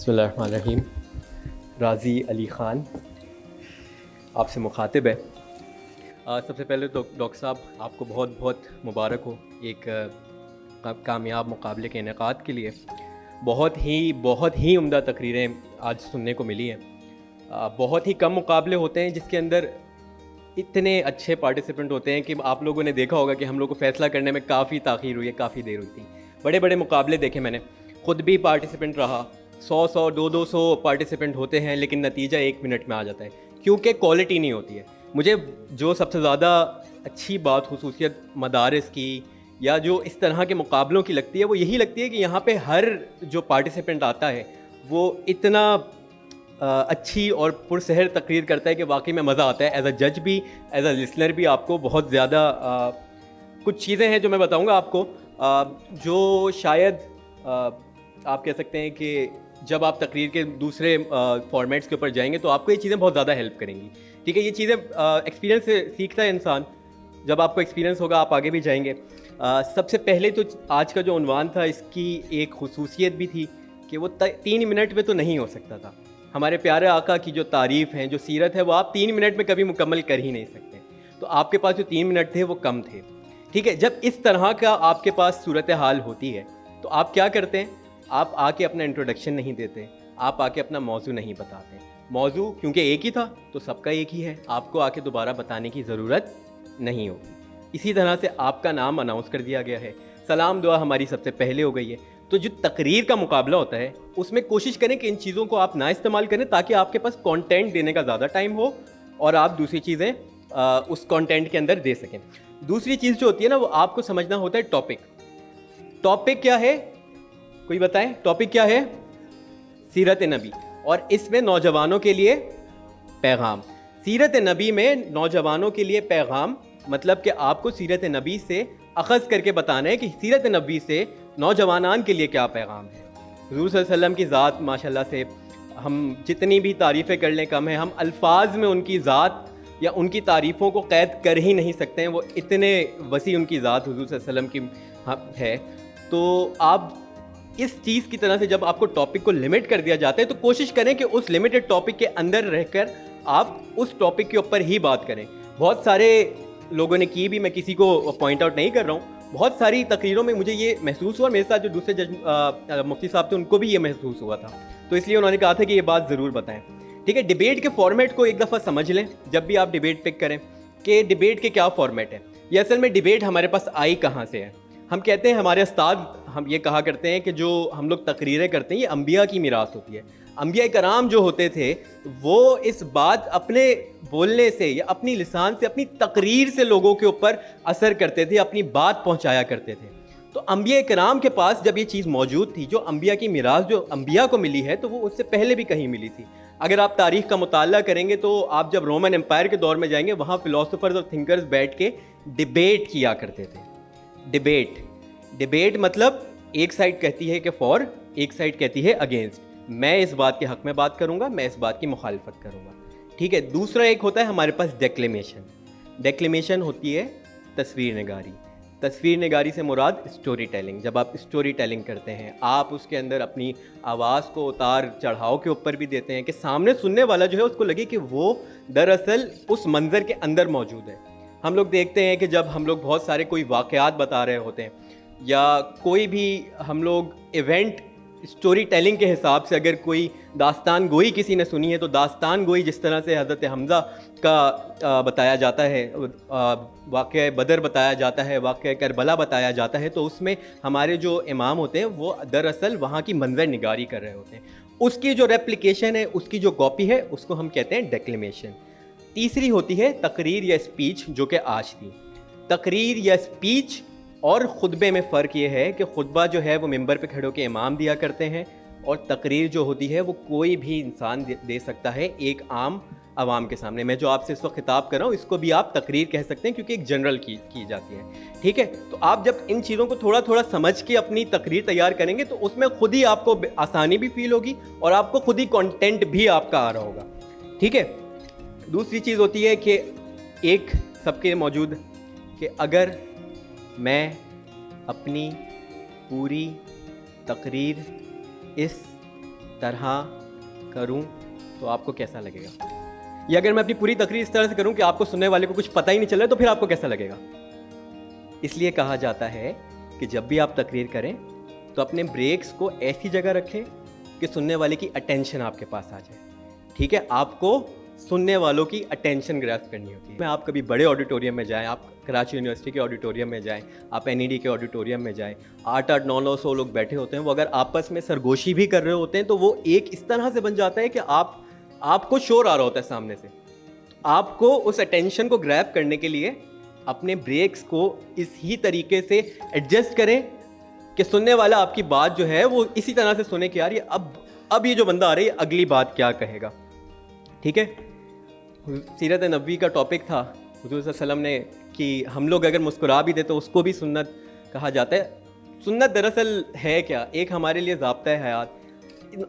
बिस्मिल्लाहिर्रहमानिर्रहीम। राज़ी अली ख़ान आपसे मुखातिब है। सबसे पहले तो डॉक्टर साहब आपको बहुत बहुत मुबारक हो एक कामयाब मुकाबले के इनेकाद के लिए। बहुत ही उम्दा तकरीरें आज सुनने को मिली हैं। बहुत ही कम मुकाबले होते हैं जिसके अंदर इतने अच्छे पार्टिसिपेंट होते हैं कि आप लोगों ने देखा होगा कि हम लोग को फ़ैसला करने में काफ़ी ताख़ीर हुई है, काफ़ी देर हुई थी। बड़े बड़े मुकाबले देखे मैंने, ख़ुद भी पार्टिसिपेंट रहा। 100 200 पार्टिसिपेंट होते हैं लेकिन नतीजा 1 मिनट में आ जाता है क्योंकि क्वालिटी नहीं होती है। मुझे जो सबसे ज़्यादा अच्छी बात खुसूसियत मदारिस की या जो इस तरह के मुकाबलों की लगती है वो यही लगती है कि यहाँ पे हर जो पार्टिसिपेंट आता है वो इतना अच्छी और पुरसहर तकरीर करता है कि वाकई में मज़ा आता है। एज अ जज भी, एज अ लिसनर भी आपको बहुत ज़्यादा कुछ चीज़ें हैं जो मैं बताऊँगा आपको, जो शायद आप कह सकते हैं कि जब आप तकरीर के दूसरे फॉर्मेट्स के ऊपर जाएंगे तो आपको ये चीज़ें बहुत ज़्यादा हेल्प करेंगी। ठीक है, ये चीज़ें एक्सपीरियंस से सीखता है इंसान। जब आपको एक्सपीरियंस होगा आप आगे भी जाएंगे। सबसे पहले तो आज का जो उन्वान था इसकी एक खुसूसियत भी थी कि वो 3 मिनट में तो नहीं हो सकता था। हमारे प्यारे आका की जो तारीफ़ है, जो सीरत है, वो आप 3 मिनट में कभी मुकम्मल कर ही नहीं सकते। तो आपके पास जो 3 मिनट थे वो कम थे। ठीक है, जब इस तरह का आपके पास सूरत हाल होती है तो आप क्या करते हैं? आप आके अपना इंट्रोडक्शन नहीं देते, आप आके अपना मौजू नहीं बताते। मौजू क्योंकि एक ही था तो सबका एक ही है, आपको आके दोबारा बताने की ज़रूरत नहीं होगी। इसी तरह से आपका नाम अनाउंस कर दिया गया है, सलाम दुआ हमारी सबसे पहले हो गई है। तो जो तकरीर का मुकाबला होता है उसमें कोशिश करें कि इन चीज़ों को आप ना इस्तेमाल करें ताकि आपके पास कंटेंट देने का ज़्यादा टाइम हो और आप दूसरी चीज़ें उस कंटेंट के अंदर दे सकें। दूसरी चीज़ जो होती है ना वो आपको समझना होता है टॉपिक। टॉपिक क्या है, कोई बताएं? टॉपिक क्या है? सीरत नबी, और इसमें नौजवानों के लिए पैगाम। सीरत नबी में नौजवानों के लिए पैगाम मतलब कि आपको सीरत नबी से अखज़ करके बताना है कि सीरत नबी से नौजवानान के लिए क्या पैगाम है। हुज़ूर सल्लल्लाहु अलैहि वसल्लम की ज़ात माशाल्लाह से हम जितनी भी तारीफ़ें कर लें कम है। हम अल्फाज में उनकी ज़ात या उनकी तारीफ़ों को क़ैद कर ही नहीं सकते हैं, वो इतने वसी उनकी ज़ात हुज़ूर सल्लल्लाहु अलैहि वसल्लम की है। तो आप इस चीज़ की तरह से जब आपको टॉपिक को लिमिट कर दिया जाता है तो कोशिश करें कि उस लिमिटेड टॉपिक के अंदर रहकर आप उस टॉपिक के ऊपर ही बात करें। बहुत सारे लोगों ने की भी, मैं किसी को पॉइंट आउट नहीं कर रहा हूँ। बहुत सारी तकरीरों में मुझे ये महसूस हुआ, मेरे साथ जो दूसरे जज मुफ्ती साहब थे उनको भी ये महसूस हुआ था, तो इसलिए उन्होंने कहा था कि ये बात ज़रूर बताएं। ठीक है, डिबेट के फॉर्मेट को एक दफ़ा समझ लें जब भी आप डिबेट पिक करें कि डिबेट के क्या फॉर्मेट है। ये असल में डिबेट हमारे पास आई कहाँ से है। हम कहते हैं, हमारे उस्ताद हम ये कहा करते हैं कि जो हम लोग तकरीरें करते हैं ये अंबिया की मीरास होती है। अंबिया कराम जो होते थे वो इस बात अपने बोलने से या अपनी लिसान से, अपनी तकरीर से लोगों के ऊपर असर करते थे, अपनी बात पहुंचाया करते थे। तो अंबिया कराम के पास जब ये चीज़ मौजूद थी, जो अंबिया की मीरास जो अंबिया को मिली है, तो वो उससे पहले भी कहीं मिली थी। अगर आप तारीख़ का मुताला करेंगे तो आप जब रोमन एम्पायर के दौर में जाएंगे वहाँ फ़िलासफ़र्स और थिंकर्स बैठ के डिबेट किया करते थे। डिबेट मतलब एक साइड कहती है कि फॉर, एक साइड कहती है अगेंस्ट। मैं इस बात के हक़ में बात करूँगा, मैं इस बात की मुखालफत करूँगा। ठीक है, दूसरा एक होता है हमारे पास डेक्लेमेशन। डेक्लेमेशन होती है तस्वीर निगारी। तस्वीर निगारी से मुराद स्टोरी टेलिंग। जब आप स्टोरी टेलिंग करते हैं आप उसके अंदर अपनी आवाज़ को उतार चढ़ाव के ऊपर भी देते हैं कि सामने सुनने वाला जो है उसको लगे कि वो दरअसल उस मंज़र के अंदर मौजूद है। हम लोग देखते हैं कि जब हम लोग बहुत सारे कोई वाक़यात बता रहे होते हैं या कोई भी हम लोग इवेंट स्टोरी टेलिंग के हिसाब से, अगर कोई दास्तान गोई किसी ने सुनी है तो दास्तान गोई जिस तरह से हज़रत हमज़ा का बताया जाता है, वाक़या बदर बताया जाता है, वाक़या करबला बताया जाता है, तो उसमें हमारे जो इमाम होते हैं वो दरअसल वहाँ की मंजर निगारी कर रहे होते हैं। उसकी जो रेप्लिकेशन है, उसकी जो कॉपी है, उसको हम कहते हैं डेक्लेमेशन। तीसरी होती है तकरीर या स्पीच, जो कि आज थी। तकरीर या स्पीच और ख़ुतबे में फ़र्क ये है कि ख़ुतबा जो है वो मिंबर पे खड़े होकर इमाम दिया करते हैं और तकरीर जो होती है वो कोई भी इंसान दे सकता है एक आम आवाम के सामने। मैं जो आपसे इस वक्त खिताब कर रहा हूँ इसको भी आप तकरीर कह सकते हैं क्योंकि एक जनरल की जाती है। ठीक है, तो आप जब इन चीज़ों को थोड़ा थोड़ा समझ के अपनी तकरीर तैयार करेंगे तो उसमें खुद ही आपको आसानी भी फील होगी और आपको खुद ही कंटेंट भी आपका आ रहा होगा। ठीक है, दूसरी चीज़ होती है कि एक सबके मौजूद कि अगर मैं अपनी पूरी तकरीर इस तरह करूं तो आपको कैसा लगेगा? या अगर मैं अपनी पूरी तकरीर इस तरह से करूं कि आपको सुनने वाले को कुछ पता ही नहीं चल रहा है, तो फिर आपको कैसा लगेगा? इसलिए कहा जाता है कि जब भी आप तकरीर करें तो अपने ब्रेक्स को ऐसी जगह रखें कि सुनने वाले की अटेंशन आपके पास आ जाए। ठीक है, आपको सुनने वालों की अटेंशन ग्रैस्प करनी होती है। आप कभी बड़े ऑडिटोरियम में जाएं, आप कराची यूनिवर्सिटी के ऑडिटोरियम में जाएं, आप एनईडी के ऑडिटोरियम में जाएं, 8-8, 9-900 लोग बैठे होते हैं, वो अगर आपस में सरगोशी भी कर रहे होते हैं तो वो एक इस तरह से बन जाता है कि आपको शोर आ रहा होता है सामने से। आपको उस अटेंशन को ग्रैब करने के लिए अपने ब्रेक्स को इस ही तरीके से एडजस्ट करें कि सुनने वाला आपकी बात जो है वो इसी तरह से सुने कि यार ये अब ये जो बंदा आ रहा है अगली बात क्या कहेगा। ठीक है, सीरत नबवी का टॉपिक था, हुजूर सल्लल्लाहु अलैहि वसल्लम ने कि हम लोग अगर मुस्कुरा भी दे तो उसको भी सुन्नत कहा जाता है। सुन्नत दरअसल है क्या? एक हमारे लिए ज़ाब्ता है हयात।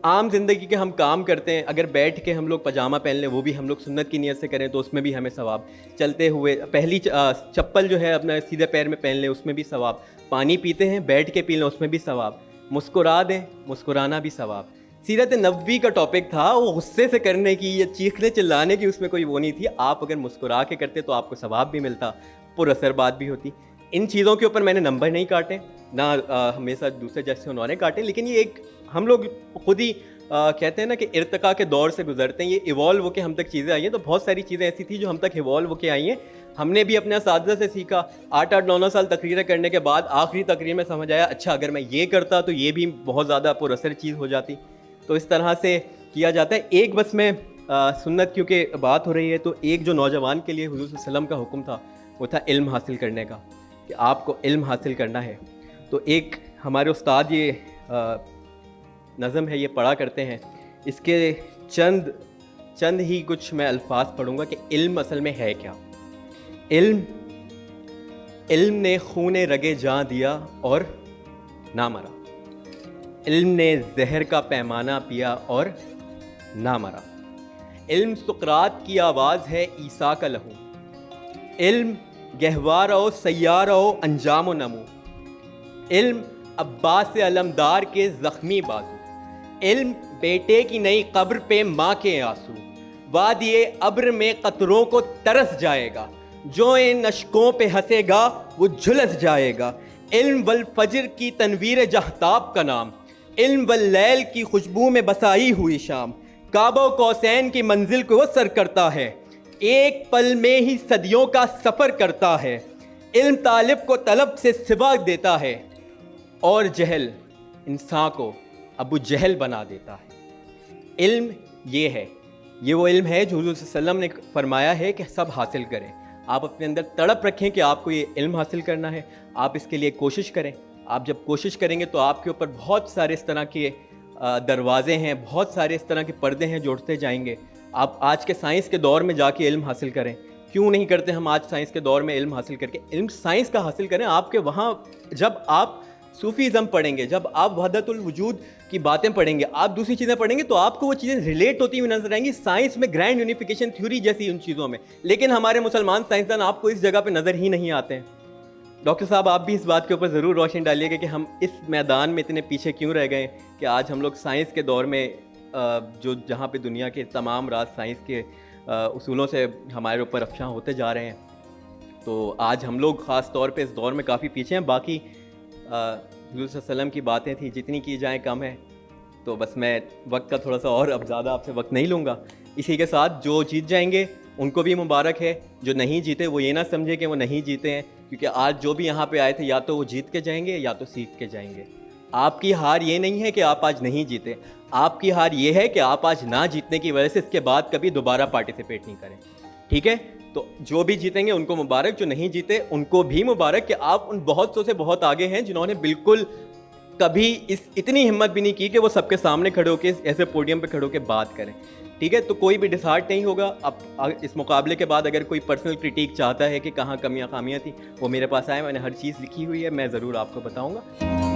आम ज़िंदगी के हम काम करते हैं, अगर बैठ के हम लोग पजामा पहन लें वो भी हम लोग सुन्नत की नीयत से करें तो उसमें भी हमें सवाब। चलते हुए पहली चप्पल जो है अपना सीधे पैर में पहन लें उसमें भी सवाब। पानी पीते हैं बैठ के पी लें उसमें भी सवाब। मुस्कुरा दें, मुस्कुराना भी सवाब। सीरत नबवी का टॉपिक था, वो गुस्से से करने की या चीखने चिल्लाने की उसमें कोई वो नहीं थी। आप अगर मुस्कुरा के करते तो आपको सवाब भी मिलता, पुरअसर बात भी होती। इन चीज़ों के ऊपर मैंने नंबर नहीं काटे ना, हमेशा दूसरे जैसे उन्होंने काटे, लेकिन ये एक हम लोग खुद ही कहते हैं ना कि इर्तिका के दौर से गुजरते हैं। ये इवॉल्व होकर हम तक चीज़ें आई हैं, तो बहुत सारी चीज़ें ऐसी थी जो हम तक इवॉल्व होकर आई हैं। हमने भी अपने असातिज़ा से सीखा। 8-8, 9-9 साल तकरीरें करने के बाद आखिरी तकरीर में समझ आया अच्छा अगर मैं ये करता तो ये भी बहुत ज़्यादा पुरअसर चीज़ हो जाती। तो इस तरह से किया जाता है। एक बस में सुन्नत क्योंकि बात हो रही है तो एक जो नौजवान के लिए हुजूर सल्लल्लाहु अलैहि वसल्लम का हुक्म था वो था इल्म हासिल करने का, कि आपको इल्म हासिल करना है। तो एक हमारे उस्ताद ये नज़म है ये पढ़ा करते हैं, इसके चंद ही कुछ मैं अल्फाज पढ़ूँगा कि इल्म असल में है क्या। इल्म ने खूने रगे जां दिया और ना मरा। इल्म ने जहर का पैमाना पिया और ना मरा। इल्म सुकरात की आवाज़ है ईसा का लहू। इल्म गहवार ओ सैयार ओ अंजाम नमू। इल्म अब्बास अलमदार के ज़ख्मी बाजू। इल्म बेटे की नई कब्र पे माँ के आंसू। वादिये अब्र में कतरों को तरस जाएगा, जो इन अश्कों पे हंसेगा वो झुलस जाएगा। इल्म वल फजर की तनवीर जहताब का नाम। इल्म वल लैल की खुशबू में बसाई हुई शाम। काबो कौसैन की मंजिल को वो सर करता है, एक पल में ही सदियों का सफ़र करता है। इल्म तालिब को तलब से सिवा देता है और जहल इंसान को अबू जहल बना देता है। इल्म ये है, ये वो इल्म है जो हुजूर सल्लल्लाहु अलैहि वसल्लम ने फरमाया है कि सब हासिल करें। आप अपने अंदर तड़प रखें कि आपको ये इल्म हासिल करना है, आप इसके लिए कोशिश करें। आप जब कोशिश करेंगे तो आपके ऊपर बहुत सारे इस तरह के दरवाजे हैं, बहुत सारे इस तरह के पर्दे हैं जो उठते जाएंगे। आप आज के साइंस के दौर में जाके इल्म हासिल करें। क्यों नहीं करते हम आज साइंस के दौर में इल्म हासिल करके? इल्म साइंस का हासिल करें। आपके वहाँ जब आप सूफीज़म पढ़ेंगे, जब आप वहदतुल वजूद की बातें पढ़ेंगे, आप दूसरी चीज़ें पढ़ेंगे तो आपको वो चीज़ें रिलेट होती हुई नजर आएंगी साइंस में, ग्रैंड यूनिफिकेशन थ्योरी जैसी उन चीज़ों में। लेकिन हमारे मुसलमान साइंसदान आपको इस जगह पे नज़र ही नहीं आते हैं। डॉक्टर साहब आप भी इस बात के ऊपर ज़रूर रोशनी डालिएगा कि हम इस मैदान में इतने पीछे क्यों रह गए कि आज हम लोग साइंस के दौर में जो जहाँ पे दुनिया के तमाम राज साइंस के उसूलों से हमारे ऊपर अफशां होते जा रहे हैं। तो आज हम लोग ख़ास तौर पे इस दौर में काफ़ी पीछे हैं। बाकी हुजूर सल्लल्लाहु अलैहि वसल्लम की बातें थी, जितनी की जाए कम है। तो बस मैं वक्त का थोड़ा सा और अब ज़्यादा आपसे वक्त नहीं लूँगा। इसी के साथ जो जीत जाएंगे उनको भी मुबारक है, जो नहीं जीते वो ये ना समझे कि वो नहीं जीते हैं, क्योंकि आज जो भी यहाँ पे आए थे या तो वो जीत के जाएंगे या तो सीख के जाएंगे। आपकी हार ये नहीं है कि आप आज नहीं जीते, आपकी हार ये है कि आप आज ना जीतने की वजह से इसके बाद कभी दोबारा पार्टिसिपेट नहीं करें। ठीक है, तो जो भी जीतेंगे उनको मुबारक, जो नहीं जीते उनको भी मुबारक कि आप उन बहुत सौ से बहुत आगे हैं जिन्होंने बिल्कुल कभी इतनी हिम्मत भी नहीं की कि वो सबके सामने खड़े होकर ऐसे पोडियम पे खड़े होकर बात करें। ठीक है, तो कोई भी डिसहार्ट नहीं होगा। अब इस मुकाबले के बाद अगर कोई पर्सनल क्रिटिक चाहता है कि कहाँ कमियाँ खामियाँ थी, वो मेरे पास आए, मैंने हर चीज़ लिखी हुई है, मैं ज़रूर आपको बताऊँगा।